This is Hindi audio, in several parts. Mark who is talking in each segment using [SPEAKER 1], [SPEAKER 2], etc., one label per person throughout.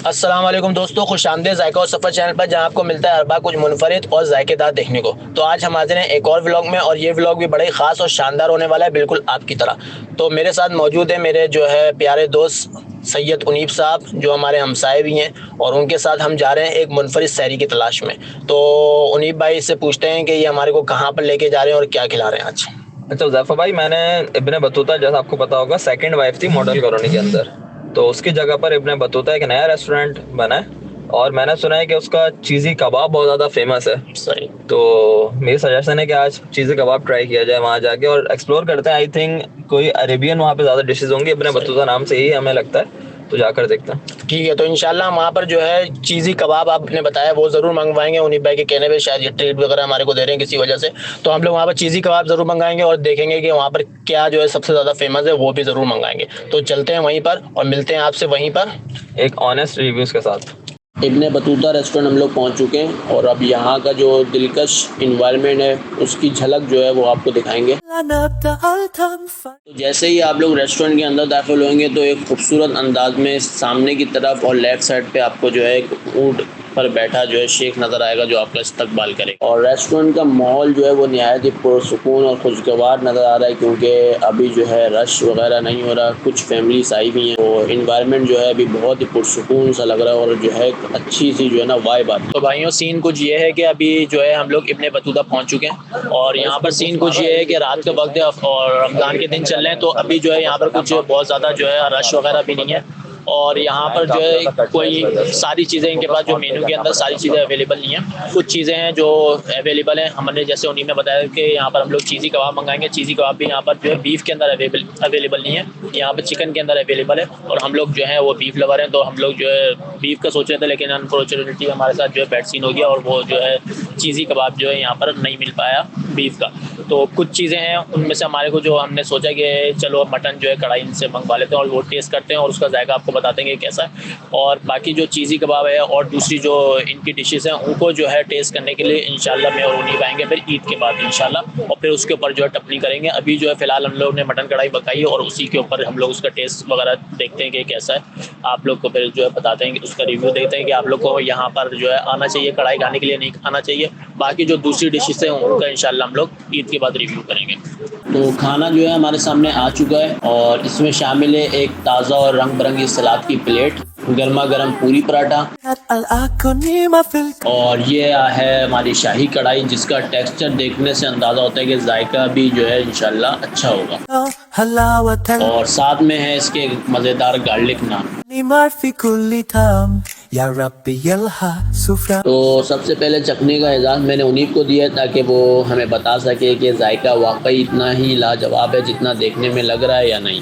[SPEAKER 1] अस्सलाम वालेकुम दोस्तों, खुशामदीद ज़ायका और सफ़र चैनल पर, जहां आपको मिलता है हर बार कुछ मुनफरिद और ज़ायकेदार देखने को। तो आज हम हाजिर हैं एक और व्लॉग में, और ये व्लॉग भी बड़ा ही ख़ास और शानदार होने वाला है, बिल्कुल आपकी तरह। तो मेरे साथ मौजूद है मेरे जो है प्यारे दोस्त सैयद उनीब साहब, जो हमारे हमसाए भी हैं, और उनके साथ हम जा रहे हैं एक मुनफरिद सैरी की तलाश में। तो उनीब भाई से पूछते हैं कि ये हमारे को कहाँ पर लेके जा रहे हैं और क्या खिला रहे हैं आज।
[SPEAKER 2] अच्छा उज़ैफ़ा भाई, मैंने इब्ने बतूता, जैसा आपको पता होगा, सेकंड वाइफ थी मॉडल कॉलोनी के अंदर। तो उसकी जगह पर इब्ने बतूता एक नया रेस्टोरेंट बना है, और मैंने सुना है कि उसका चीज़ी कबाब बहुत ज़्यादा फेमस है।
[SPEAKER 1] सही।
[SPEAKER 2] तो मेरी सजेशन है कि आज चीज़ी कबाब ट्राई किया जाए वहाँ जाके, और एक्सप्लोर करते हैं। आई थिंक कोई अरेबियन वहाँ पे ज़्यादा डिशेज होंगी, इब्ने बतूता नाम से ही हमें लगता है, तो जाकर देखते हैं।
[SPEAKER 1] ठीक है, तो इंशाल्लाह हम वहाँ पर जो है चीज़ी कबाब आपने बताया वो ज़रूर मंगवाएंगे। उन्हीं भाई के कहने पे शायद ये ट्रीट वगैरह हमारे को दे रहे हैं किसी वजह से, तो हम लोग वहाँ पर चीज़ी कबाब ज़रूर मंगाएंगे और देखेंगे कि वहाँ पर क्या जो है सबसे ज़्यादा फेमस है, वो भी ज़रूर मंगाएंगे। तो चलते हैं वहीं पर और मिलते हैं आपसे वहीं पर
[SPEAKER 2] एक ऑनेस्ट रिव्यूज़ के साथ।
[SPEAKER 1] इब्ने बतूता रेस्टोरेंट हम लोग पहुंच चुके हैं, और अब यहाँ का जो दिलकश इन्वायरमेंट है उसकी झलक जो है वो आपको दिखाएंगे। तो जैसे ही आप लोग रेस्टोरेंट के अंदर दाखिल होंगे तो एक खूबसूरत अंदाज में सामने की तरफ और लेफ्ट साइड पे आपको जो है एक ऊंट पर बैठा जो है शेख नज़र आएगा, जो आपका इस्तकबाल करेगा। और रेस्टोरेंट का माहौल जो है वो निहायत ही पुरसुकून और खुशगवार नज़र आ रहा है, क्योंकि अभी जो है रश वगैरह नहीं हो रहा, कुछ फैमिलीज आई हुई हैं, और इन्वायरमेंट जो है अभी बहुत ही पुरसुकून सा लग रहा है, और जो है अच्छी सी जो है ना वाइब आती है। तो भाइयों, सीन कुछ ये है कि अभी जो है हम लोग इब्ने बतूता पहुँच चुके हैं, और यहाँ पर सीन कुछ ये है कि रात का वक्त है और रमज़ान के दिन चल रहे हैं, तो अभी जो है यहाँ पर कुछ बहुत ज़्यादा जो है रश वगैरह भी नहीं है। और यहाँ पर जो है कोई सारी चीज़ें इनके पास जो मेनू के अंदर सारी चीज़ें अवेलेबल नहीं है। कुछ चीज़ें हैं जो अवेलेबल हैं, हमने जैसे उन्हीं में बताया कि यहाँ पर हम लोग चीज़ी कबाब मंगाएंगे। चीज़ी कबाब भी यहाँ पर जो है बीफ के अंदर अवेलेबल नहीं है, यहाँ पर चिकन के अंदर अवेलेबल है, और हम लोग जो है वो बीफ लवर हैं, तो हम लोग जो है बीफ का सोच रहे थे, लेकिन अनफॉर्चुनेटली हमारे साथ जो है बैड सीन हो गया, और वो जो है चीज़ी कबाब जो है यहाँ पर नहीं मिल पाया बीफ का। तो कुछ चीज़ें हैं उनमें से हमारे को जो हमने सोचा कि चलो मटन जो है कढ़ाई से मंगवा लेते हैं और वो टेस्ट करते हैं, और उसका जायका आपको बताते हैं कि कैसा है। और बाकी जो चीज़ी कबाब है और दूसरी जो इनकी डिशेस हैं उनको जो है टेस्ट करने के लिए इंशाल्लाह मैं और उन्हीं आएंगे फिर ईद के बाद इंशाल्लाह, और फिर उसके ऊपर जो है टपली करेंगे। अभी जो है फ़िलहाल हम लोग ने मटन कढ़ाई पकाई है, और उसी के ऊपर हम लोग उसका टेस्ट वगैरह देखते हैं कि कैसा है। आप लोग को फिर जो है बताते हैं कि उसका रिव्यू देते हैं कि आप लोग को यहाँ पर जो है आना चाहिए कढ़ाई खाने के लिए, नहीं आना चाहिए। बाकी जो दूसरी डिशेस हैं उनका इंशाल्लाह हम लोग ईद के बाद रिव्यू करेंगे। तो खाना जो है हमारे सामने आ चुका है, और इसमें शामिल है एक ताज़ा और रंग बिरंगी सलाद की प्लेट, गर्मा गर्म पूरी पराठा, और ये है हमारी शाही कढ़ाई, जिसका टेक्सचर देखने से अंदाज़ा होता है कि जायका भी जो है इंशाल्लाह अच्छा होगा। और साथ में है इसके मज़ेदार गार्लिक नान। तो सबसे पहले चखने का एजाज़ मैंने उन्हीं को दिया ताकि वो हमें बता सके कि जायका वाकई इतना ही लाजवाब है जितना देखने में लग रहा है या नहीं।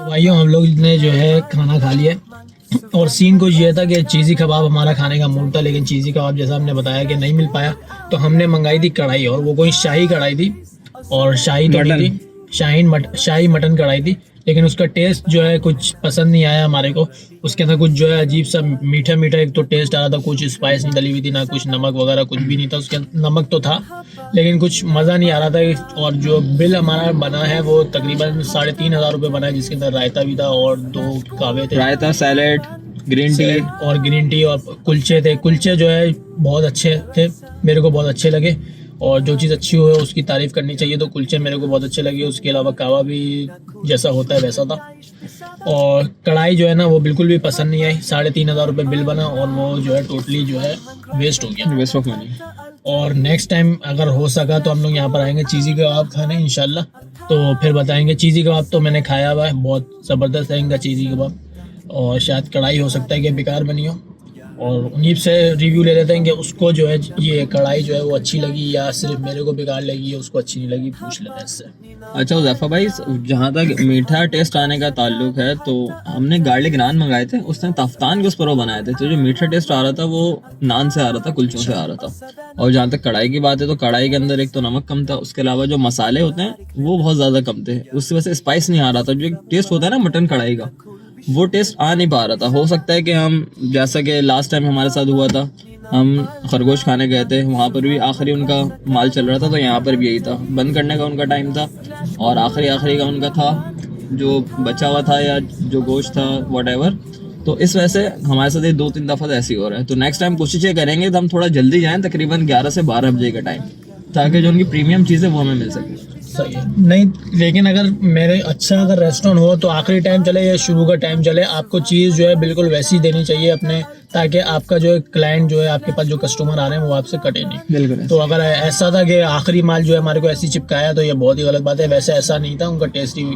[SPEAKER 1] भाइयों, हम लोग ने जो है खाना खा लिया, और सीन कुछ ये था कि चीज़ी कबाब हमारा खाने का मूड था, लेकिन चीज़ी कबाब जैसा हमने बताया कि नहीं मिल पाया, तो हमने मंगाई थी कढ़ाई, और वो कोई शाही कढ़ाई थी, और शाही तो नहीं थी, शाही मटन कढ़ाई थी, लेकिन उसका टेस्ट जो है कुछ पसंद नहीं आया हमारे को। उसके अंदर कुछ जो है अजीब सा मीठा मीठा एक तो टेस्ट आ रहा था, कुछ स्पाइस नहीं डली हुई थी, ना कुछ नमक वगैरह कुछ भी नहीं था। उसके नमक तो था लेकिन कुछ मज़ा नहीं आ रहा था। और जो बिल हमारा बना है वो तकरीबन 3,500 रुपये बना है, जिसके अंदर रायता भी था और 2 कावे थे,
[SPEAKER 2] रायता, सैलेड, ग्रीन टी
[SPEAKER 1] और कुलचे थे। कुलचे जो है बहुत अच्छे थे, मेरे को बहुत अच्छे लगे, और जो चीज़ अच्छी हो है उसकी तारीफ़ करनी चाहिए, तो कुलचे मेरे को बहुत अच्छे लगे। उसके अलावा कावा भी जैसा होता है वैसा था, और कढ़ाई जो है ना वो बिल्कुल भी पसंद नहीं आई। 3,500 रुपये बिल बना, और वो जो है टोटली जो है वेस्ट हो गया,
[SPEAKER 2] वेस्ट ऑफ मनी।
[SPEAKER 1] और नेक्स्ट टाइम अगर हो सका तो हम लोग यहाँ पर आएंगे चीज़ी कबाब खाने इंशाल्लाह, तो फिर बताएंगे। चीज़ी कबाब तो मैंने खाया हुआ है, बहुत ज़बरदस्त है इनका चीज़ी कबाब, और शायद कढ़ाई हो सकता है कि बेकार बनी हो। और उन्हीं से रिव्यू ले लेते हैं कि उसको जो है ये कढ़ाई जो है वो अच्छी लगी या सिर्फ मेरे को बेकार लगी, उसको अच्छी नहीं लगी, पूछ लेते हैं इससे।
[SPEAKER 2] अच्छा उज़ैफ़ा भाई, जहाँ तक मीठा टेस्ट आने का ताल्लुक है, तो हमने गार्लिक नान मंगाए थे, उसने तफ्तान के उस पर वो बनाए थे, तो जो मीठा टेस्ट आ रहा था वो नान से आ रहा था, कुलचों से आ रहा था। और जहाँ तक कढ़ाई की बात है, तो कढ़ाई के अंदर एक तो नमक कम था, उसके अलावा जो मसाले होते हैं वो बहुत ज़्यादा कम थे, उसकी वजह से स्पाइस नहीं आ रहा था। जो टेस्ट होता है ना मटन कढ़ाई का, वो टेस्ट आ नहीं पा रहा था। हो सकता है कि हम, जैसा कि लास्ट टाइम हमारे साथ हुआ था, हम खरगोश खाने गए थे, वहाँ पर भी आखिरी उनका माल चल रहा था, तो यहाँ पर भी यही था, बंद करने का उनका टाइम था और आखिरी का उनका था जो बचा हुआ था या जो गोश्त था व्हाटएवर। तो इस वजह से हमारे साथ ये 2-3 दफ़ा तो ऐसे ही हो रहा है। तो नेक्स्ट टाइम कोशिश ये करेंगे तो हम थोड़ा जल्दी जाएँ, तकरीबन 11 से 12 बजे का टाइम, ताकि जो उनकी प्रीमियम चीज़ है वो हमें मिल सके।
[SPEAKER 3] सही है। नहीं, लेकिन अगर अगर रेस्टोरेंट हो तो आखिरी टाइम चले या शुरू का टाइम चले, आपको चीज़ जो है बिल्कुल वैसी देनी चाहिए अपने, ताकि आपका जो है क्लाइंट जो है, आपके पास जो कस्टमर आ रहे हैं वो आपसे कटे नहीं।
[SPEAKER 2] बिल्कुल।
[SPEAKER 3] तो अगर ऐसा था कि आखिरी माल जो है हमारे को ऐसी चिपकाया तो ये बहुत ही गलत बात है। वैसे ऐसा नहीं था, उनका टेस्ट ही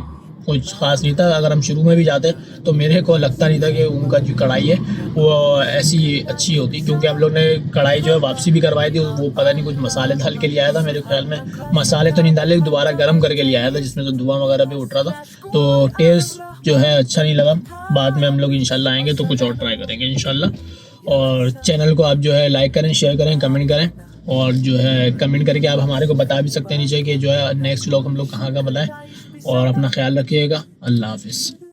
[SPEAKER 3] कुछ खास नहीं था। अगर हम शुरू में भी जाते तो मेरे को लगता नहीं था कि उनका जो कढ़ाई है वो ऐसी अच्छी होती, क्योंकि हम लोग ने कढ़ाई जो है वापसी भी करवाई थी। वो पता नहीं कुछ मसाले डाल के लिए आया था, मेरे ख्याल में मसाले तो नहीं डाले, दोबारा गर्म करके लिए आया था, जिसमें तो धुआं वगैरह भी उठ रहा था। तो टेस्ट जो है अच्छा नहीं लगा। बाद में हम लोग इंशाल्लाह आएंगे तो कुछ और ट्राई करेंगे इंशाल्लाह। और चैनल को आप जो है लाइक करें, शेयर करें, कमेंट करें, और जो है कमेंट करके आप हमारे को बता भी सकते हैं नीचे कि जो है नेक्स्ट व्लॉग हम लोग कहाँ का बनाएं। और अपना ख्याल रखिएगा। अल्लाह हाफिज़।